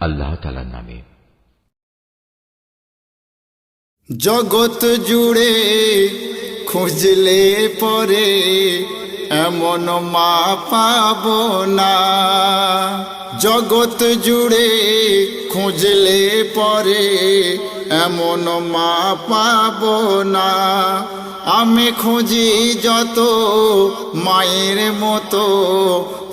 আল্লাহ তাআলার নামে। জগৎ জুড়ে খুঁজলে পরে এমন মা পাবো না। জগৎ জুড়ে খুঁজলে পরে এমন মা পাবো না। আমি খুঁজি যত মায়ের মতো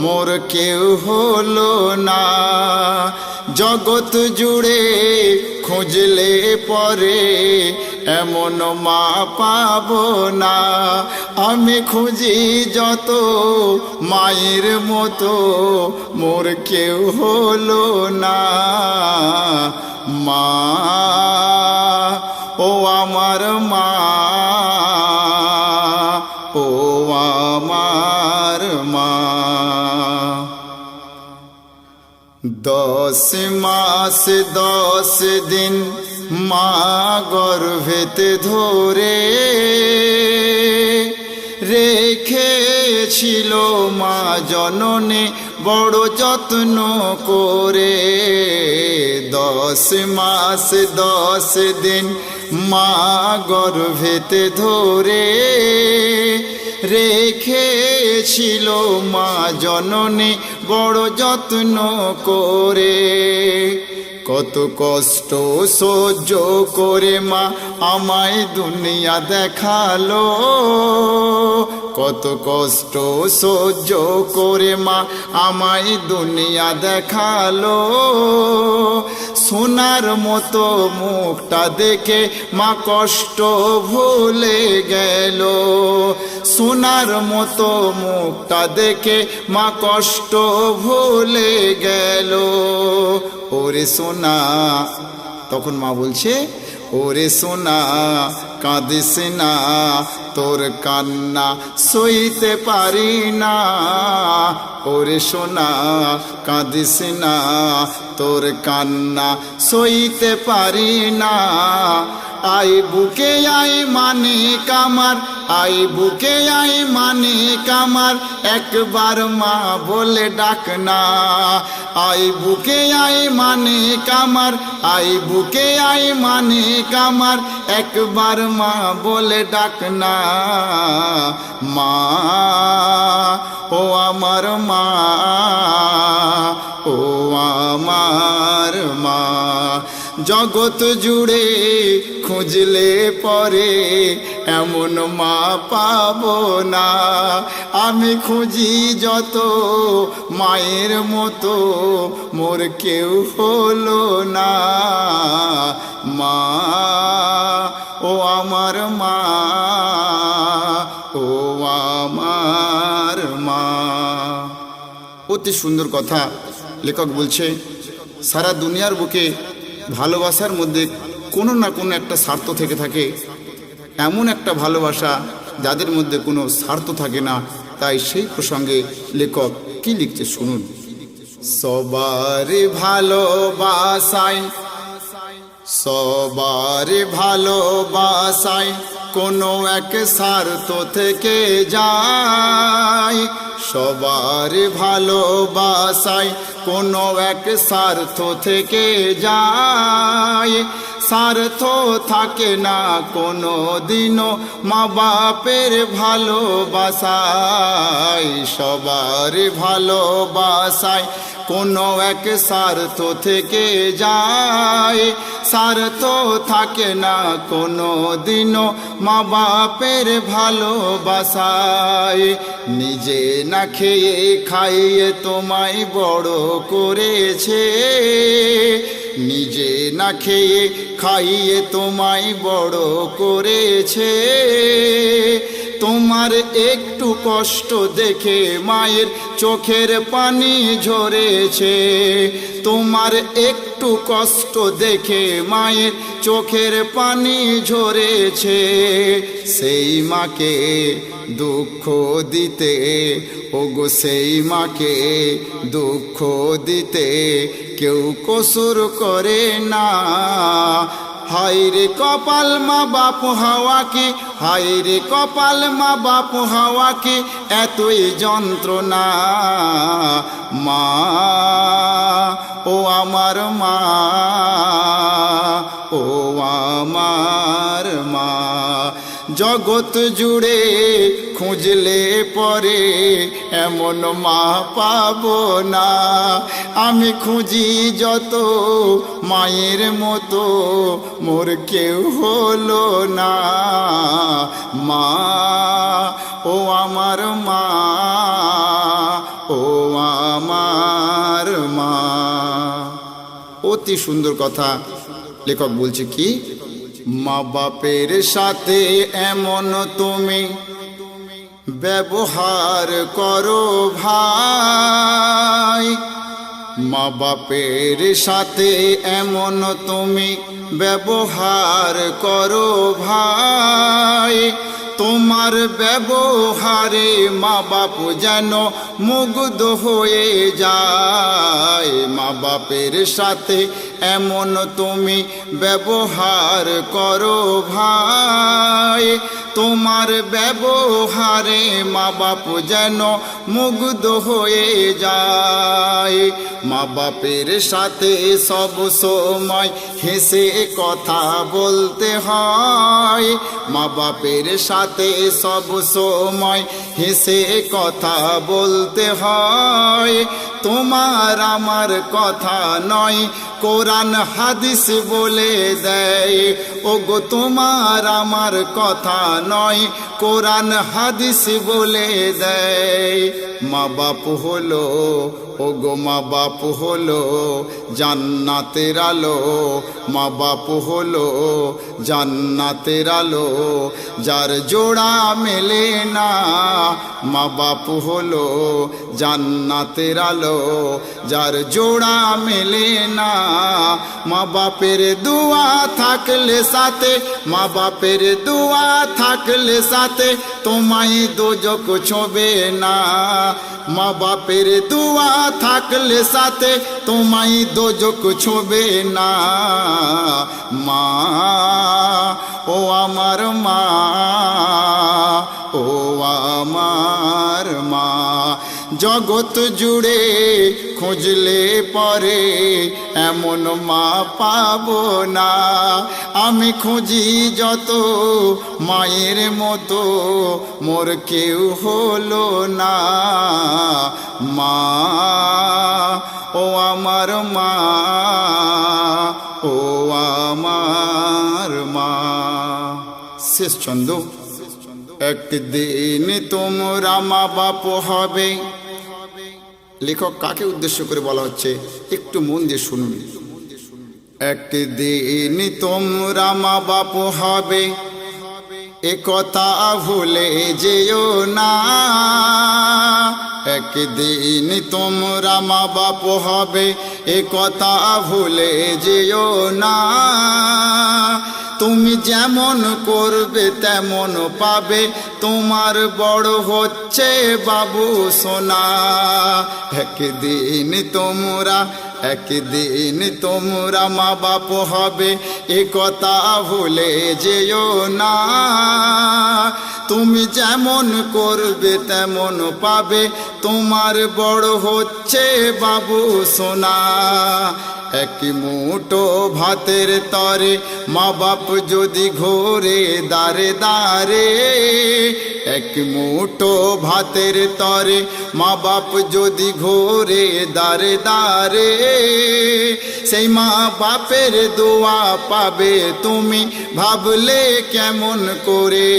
মোর কেউ হলো না। জগৎ জুড়ে খুঁজলে পরে এমন মা পাবো না। আমি খুঁজি যত মায়ের মতো মোর কেউ হলো না। মা ও আমার মা, ও আমার মা। 10 মাস 10 দিন মা গর্ভেতে ধরে রেখেছিল মা জননী বড় যত্ন করে। 10 মাস 10 দিন মা গর্ভেতে ধরে রেখেছিল মা জননী বড় যত্ন করে। কত কষ্ট সহ্য করে মা আমায় দুনিয়া দেখালো। কত কষ্ট সহ্য করে মা আমায় দুনিয়া দেখালো। সোনার মতো মুখটা দেখে মা কষ্ট ভুলে গেল। সোনার মতো মুখটা দেখে মা কষ্ট ভুলে গেল। ওরে সোনা, তখন মা বলছে, ওরে সোনা কাঁদিস না, তোর কান্না সইতে পারি না। ওরে সোনা কাঁদিস না, তোর কান্না সইতে পারি না। আই বুকে আই মানিক আমার, আই বুকে আই মানিক আমার, একবার মা বলে ডাক না। আই বুকে আই মানিক আমার, আই বুকে আই মানিক আমার, একবার মা বলে ডাক না। মা ও আমার মা, ও আমার মা। জগৎ জুড়ে খুঁজলে পরে এমন মা পাবো না। আমি খুঁজি যত মায়ের মতো মোর কেউ হলো না। মা ও আমার মা, ও আমার মা। অতি সুন্দর কথা লেখক বলছে, সারা দুনিয়ার বুকে ভালোবাসার মধ্যে কোনো না কোনো একটা স্বার্থ থেকে থাকে। এমন একটা ভালোবাসা যাদের মধ্যে কোনো স্বার্থ থাকে না। তাই সেই প্রসঙ্গে লেখক কি লিখছে শুনুন। সবার ভালোবাসায়, সবার ভালোবাসায় কোনো এক স্বার্থ থেকে যায়। সবার ভালোবাসায় কোনো এক স্বার্থ থেকে যায়। স্বার্থ থাকে না কোনো দিনও মা বাপের ভালোবাসায়। সবার ভালোবাসায় কোনো এক স্বার্থ থেকে যায়। স্বার্থ থাকে না কোনো দিনও মা বাপের ভালোবাসায়। নিজে না খেয়ে খাইয়ে তোমায় বড় করেছে, নিজে না খেয়ে খাইয়ে তোমায় বড় করেছে। তোমার একটু কষ্ট দেখে মায়ের চোখের পানি ঝরেছে। তোমার একটু কষ্ট দেখে মায়ের চোখের পানি ঝরেছে। সেই মাকে দুঃখ দিতে, ওগো সেই মাকে দুঃখ দিতে কেউ কসুর করে না। হায় রে কপাল মা বাপ হাওয়া কি, হায় রে কপাল মা বাপ হাওয়া কি এতই যন্ত্রণা। মা ও আমার মা, ও আমার মা। জগৎ জুড়ে খুঁজলে পরে এমন মা পাবো না। আমি খুঁজি যত মায়ের মতো মোর কেউ হলো না। মা ও আমার মা, ও আমার মা। অতি সুন্দর কথা লেখক বলছে কি, মা বাপের সাথে এমন তুমি ব্যবহার করো ভাই। মা বাপের সাথে এমন তুমি ব্যবহার করো ভাই। তোমার ব্যবহারে মা বাপ যেন মুগ্ধ হয়ে যায়। মা বাপের সাথে এমন তুমি ব্যবহার করো ভাই। তোমার ব্যবহারে মা বাপ যেন মুগ্ধ হয়ে যায়। মা বাপের সাথে সব সময় হেসে কথা বলতে হয়। মা বাপের সাথে সব সময় হেসে কথা বলতে হয়। তোমার আমার কথা নয়, কোরআন হাদিস বলে দেয়। ওগো তোমার আমার কথা নয়, কোরআন হাদিস বলে দেয়। মা বাপ হলো, ওগো মা বাপ হলো জান্নাতের আলো। মা বাপ হলো জান্নাতের আলো, যার জোড়া মেলে না। মা বাপ হলো জান্নাতের আলো, যার জোড়া মেলে না। মা বাপের দোয়া থাকলে সাথে, মা বাপের দোয়া থাকলে সাথে তোমায় দোজখ ছোঁবে না। মা বাপের দোয়া থাকলে সাথে তোমায় দোজখ ছোঁবে না। মা ও আমার মা, ও আমার মা। জগৎ জুড়ে খুঁজলে পরে এমন মা পাবো না। আমি খুঁজি যত মায়ের মতো মোর কেউ হলো না। মা ও আমার মা, ও আমার মা। শেষ ছন্দ। একদিন তোমরা মা বাপ হবে। লেখক কাকে উদ্দেশ্য করে বলা হচ্ছে একটু মন দিয়ে শুনুন। একদিন তোমরা মা বাপ হবে, এ কথা ভুলে যেও না। একদিন তোমরা মা বাপ হবে, এ কথা ভুলে যেও না। তুমি যেমন করবে তেমন পাবে, তোমার বড় হচ্ছে বাবু সোনা। একদিন তোমরা মা বাপ হবে, এ কথা ভুলে যেও না। তুমি যেমন করবে তেমন পাবে, তোমার বড় হচ্ছে বাবু সোনা। এক মুঠো ভাতের তরে মা বাপ যদি ঘোরে দাঁড়ে দাঁড়ে। এক মুঠো ভাতের তরে মা বাপ যদি ঘোরে দাঁড়ে দাঁড়ে। সেই মা বাপের দোয়া পাবে তুমি ভাবলে কেমন করে।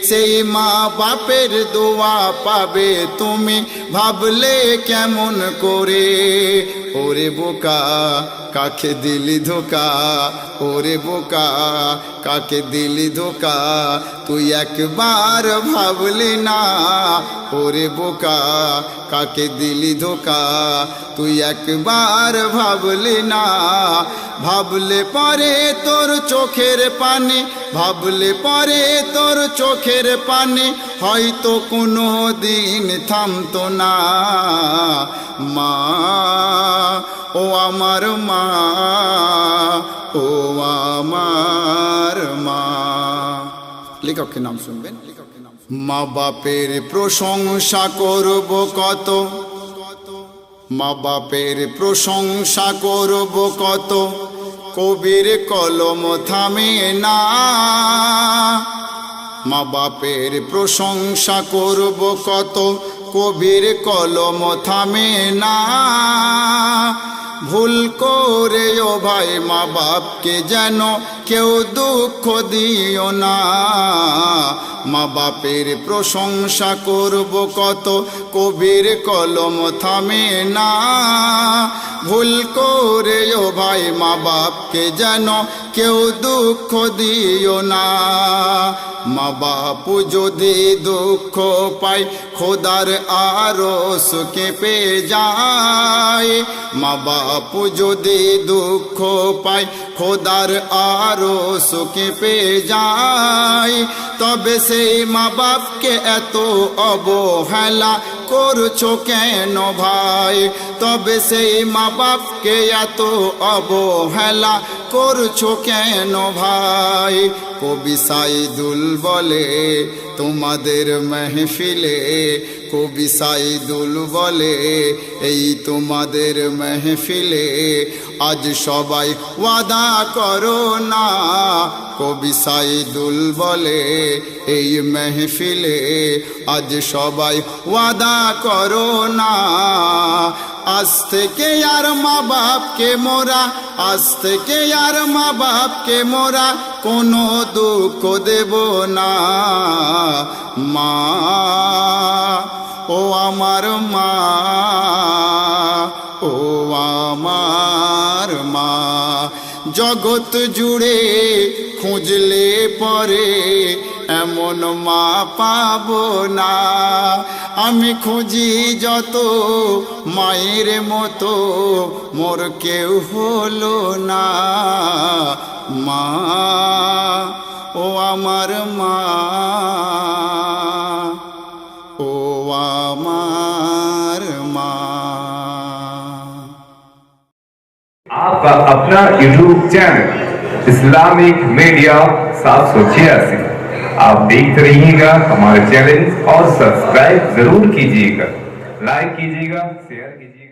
সেই মা বাপের দোয়া পাবে তুমি ভাবলে কেমন করে। ওরে বোকা কাকে দিলি ধোকা, ওরে বোকা কাকে দিলি ধোকা, তুই একবার ভাবলি না। ওরে বোকা কাকে দিলি ধোকা, তুই একবার ভাবলি না। ভাবলে পরে তোর চোখের পানি, ভাবলে পরে তোর চোখের পানি হয়তো কোনো দিন থামতো না। মা ও আমার মা, ও আমার মা। লেখকের নাম শুনবেন। মা বাপের প্রশংসা করব কত, মা বাপের প্রশংসা করব কত, কবির কলম থামে না। মা বাপের প্রশংসা করব কত, কবির কলম থামে না। ভুল করে ও ভাই মা বাপকে যেন কেউ দুঃখ দিও না। মা বাপের প্রশংসা করব কত, কবির কলম থামে না। ভুল করে ও ভাই মা বাপকে যেন কেউ দুঃখ দিও না। মা বাপ যদি দুঃখ পায় খোদার আরশ কেঁপে যায়। মা বাপ যদি দুঃখ পায় খোদার আরশ কেঁপে যায়। তবে সেই মা বাপকে এত অবহেলা করছো কেন ভাই? তবে সেই মা বাপকে এত অবহেলা করছো কেন ভাই? কবি সাইদুল বলে তোমাদের মেহফিলে, কবি সাইদুল বলে এই তোমাদের মেহফিলে, আজ সবাই ওয়াদা করো না। কবি সাইদুল বলে এই মেহফিলে, আজ সবাই ওয়াদা করো না। আজ থেকে আর মা বাপকে মোরা, আজ থেকে আর মা বাপকে মোরা কোনো দুঃখ দেব না। মা, ও আমার মা, ও আমার মা। জগৎ জুড়ে খুঁজলে পরে এমন মা পাবো না। আমি খুঁজি যত মায়ের মতো মোর কেউ হলো না। মা, ও আমার মা, ও আমার মা। आपका अपना यूट्यूब चैनल इस्लामिक मीडिया 786, आप देखते रहिएगा हमारे चैनल और सब्सक्राइब जरूर कीजिएगा, लाइक कीजिएगा, शेयर कीजिएगा।